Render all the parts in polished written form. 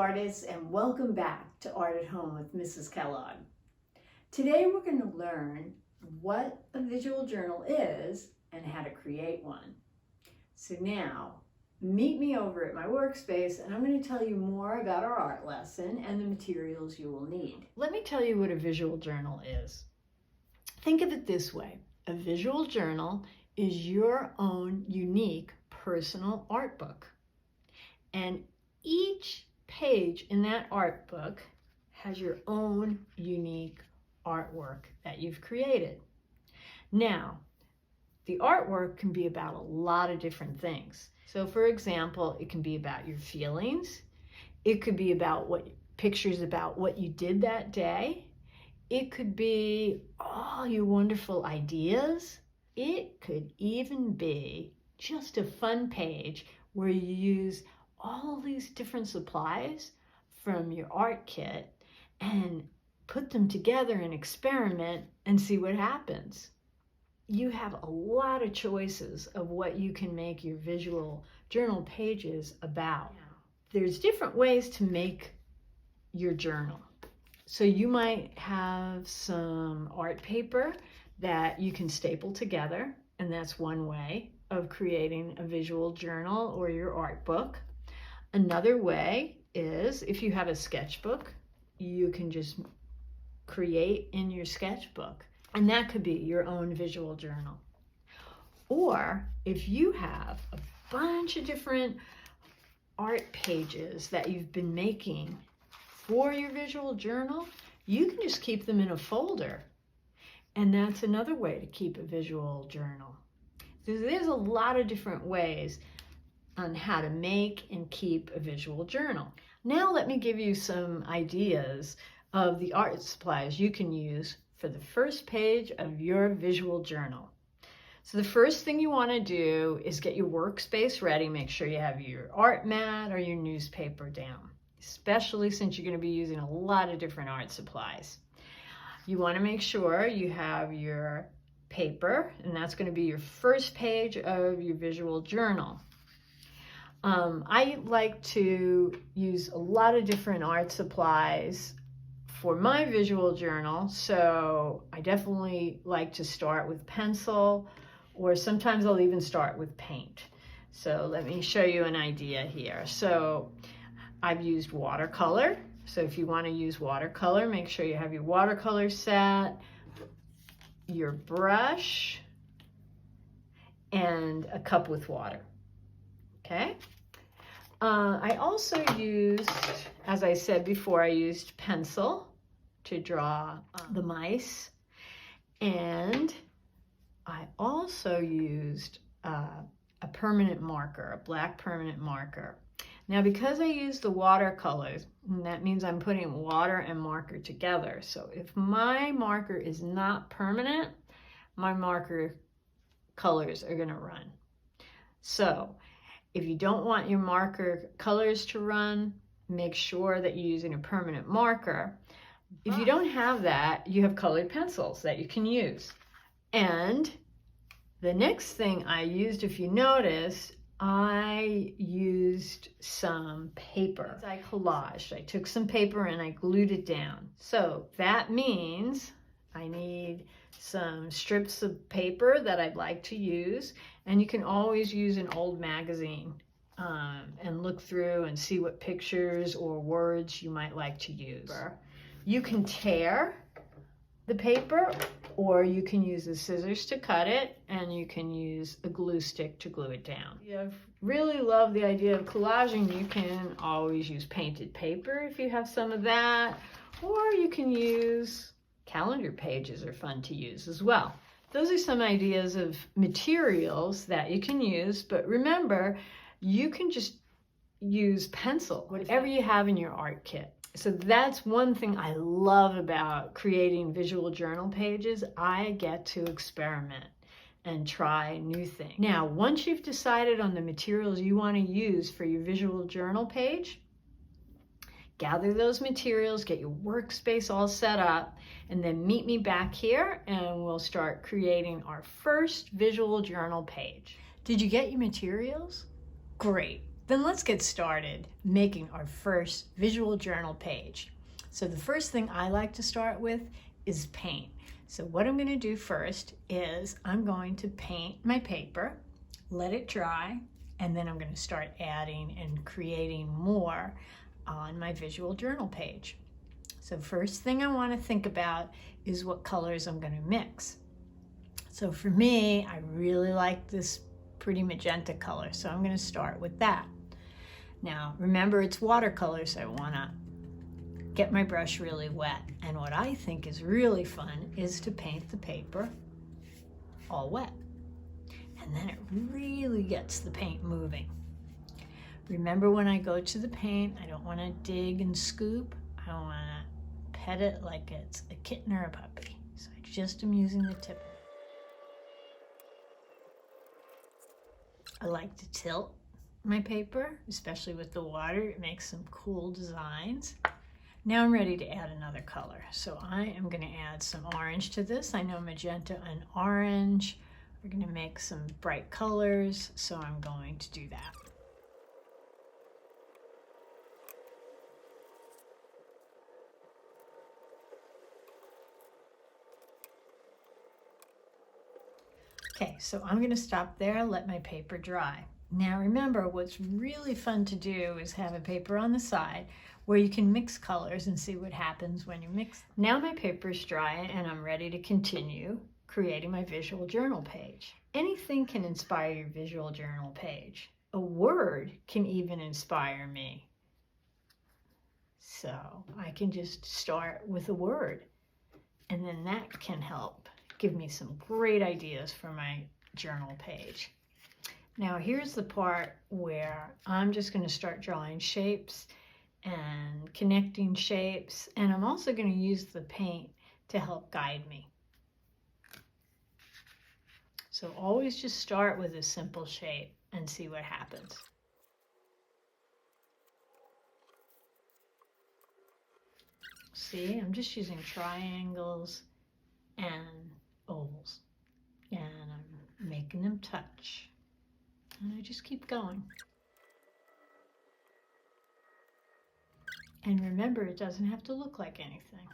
artists, and welcome back to Art at Home with Mrs. Kellogg. Today we're going to learn what a visual journal is and how to create one. So now, meet me over at my workspace and I'm going to tell you more about our art lesson and the materials you will need. Let me tell you what a visual journal is. Think of it this way. A visual journal is your own unique personal art book. And each page in that art book has your own unique artwork that you've created. Now, the artwork can be about a lot of different things. So for example, it can be about your feelings. It could be about pictures about what you did that day. It could be all your wonderful ideas. It could even be just a fun page where you use all these different supplies from your art kit and put them together and experiment and see what happens. You have a lot of choices of what you can make your visual journal pages about. There's different ways to make your journal. So you might have some art paper that you can staple together, and that's one way of creating a visual journal or your art book. Another way is if you have a sketchbook, you can just create in your sketchbook, and that could be your own visual journal. Or if you have a bunch of different art pages that you've been making for your visual journal, you can just keep them in a folder, and that's another way to keep a visual journal. So there's a lot of different ways on how to make and keep a visual journal. Now let me give you some ideas of the art supplies you can use for the first page of your visual journal. So the first thing you want to do is get your workspace ready. Make sure you have your art mat or your newspaper down, especially since you're going to be using a lot of different art supplies. You want to make sure you have your paper, and that's going to be your first page of your visual journal. I like to use a lot of different art supplies for my visual journal, so I definitely like to start with pencil, or sometimes I'll even start with paint. So let me show you an idea here. So I've used watercolor. So if you want to use watercolor, make sure you have your watercolor set, your brush, and a cup with water. Okay. I also used, as I said before, I used pencil to draw the mice, and I also used a permanent marker, a black permanent marker. Now, because I used the watercolors, that means I'm putting water and marker together. So if my marker is not permanent, my marker colors are going to run. So if you don't want your marker colors to run, make sure that you're using a permanent marker. If you don't have that, you have colored pencils that you can use. And the next thing I used, if you notice, I used some paper. I collaged. I took some paper and I glued it down. So that means I need some strips of paper that I'd like to use, and you can always use an old magazine and look through and see what pictures or words you might like to use. You can tear the paper, or you can use the scissors to cut it, and you can use a glue stick to glue it down. If you really love the idea of collaging, you can always use painted paper if you have some of that, or you can use calendar pages are fun to use as well. Those are some ideas of materials that you can use, but remember, you can just use pencil, whatever you have in your art kit. So that's one thing I love about creating visual journal pages. I get to experiment and try new things. Now, once you've decided on the materials you want to use for your visual journal page, gather those materials, get your workspace all set up, and then meet me back here and we'll start creating our first visual journal page. Did you get your materials? Great. Then let's get started making our first visual journal page. So the first thing I like to start with is paint. So what I'm going to do first is I'm going to paint my paper, let it dry, and then I'm going to start adding and creating more on my visual journal page. So first thing I want to think about is what colors I'm going to mix. So for me, I really like this pretty magenta color, so I'm going to start with that. Now remember, it's watercolor, so I want to get my brush really wet. And what I think is really fun is to paint the paper all wet. And then it really gets the paint moving. Remember, when I go to the paint, I don't want to dig and scoop. I want to pet it like it's a kitten or a puppy. So I just am using the tip. I like to tilt my paper, especially with the water. It makes some cool designs. Now I'm ready to add another color. So I am going to add some orange to this. I know magenta and orange. We're going to make some bright colors, so I'm going to do that. Okay, so I'm going to stop there, let my paper dry. Now remember, what's really fun to do is have a paper on the side where you can mix colors and see what happens when you mix. Now my paper is dry and I'm ready to continue creating my visual journal page. Anything can inspire your visual journal page. A word can even inspire me. So I can just start with a word, and then that can help give me some great ideas for my journal page. Now here's the part where I'm just going to start drawing shapes and connecting shapes, and I'm also going to use the paint to help guide me. So always just start with a simple shape and see what happens. See, I'm just using triangles and ovals, and I'm making them touch, and I just keep going. And remember, it doesn't have to look like anything.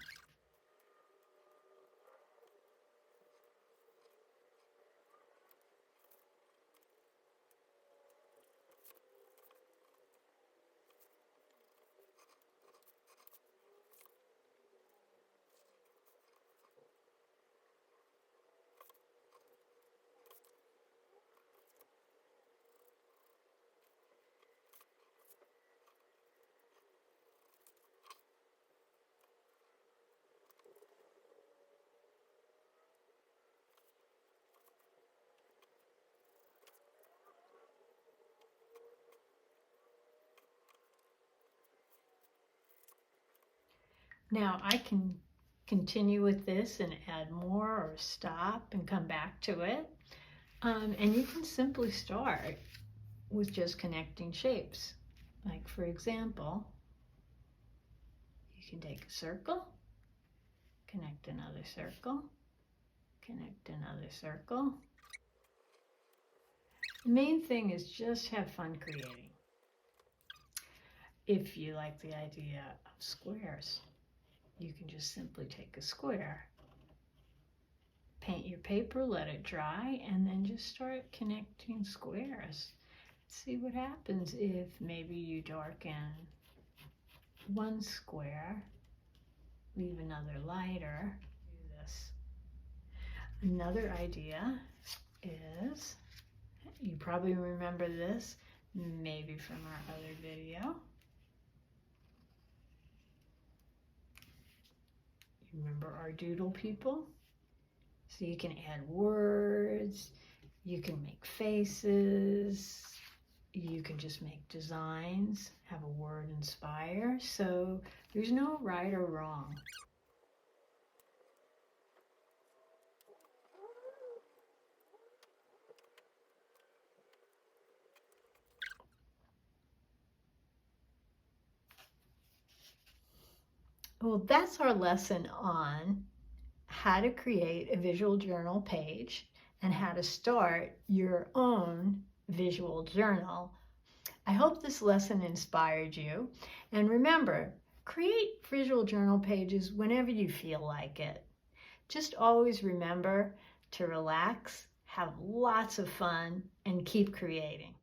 Now I can continue with this and add more, or stop and come back to it. And you can simply start with just connecting shapes. Like, for example, you can take a circle, connect another circle, connect another circle. The main thing is just have fun creating. If you like the idea of squares, you can just simply take a square, paint your paper, let it dry, and then just start connecting squares. See what happens if maybe you darken one square, leave another lighter. Do this. Another idea is, you probably remember this, maybe from our other video. Remember our doodle people? So you can add words, you can make faces, you can just make designs, have a word inspire. So there's no right or wrong. Well, that's our lesson on how to create a visual journal page and how to start your own visual journal. I hope this lesson inspired you. And remember, create visual journal pages whenever you feel like it. Just always remember to relax, have lots of fun, and keep creating.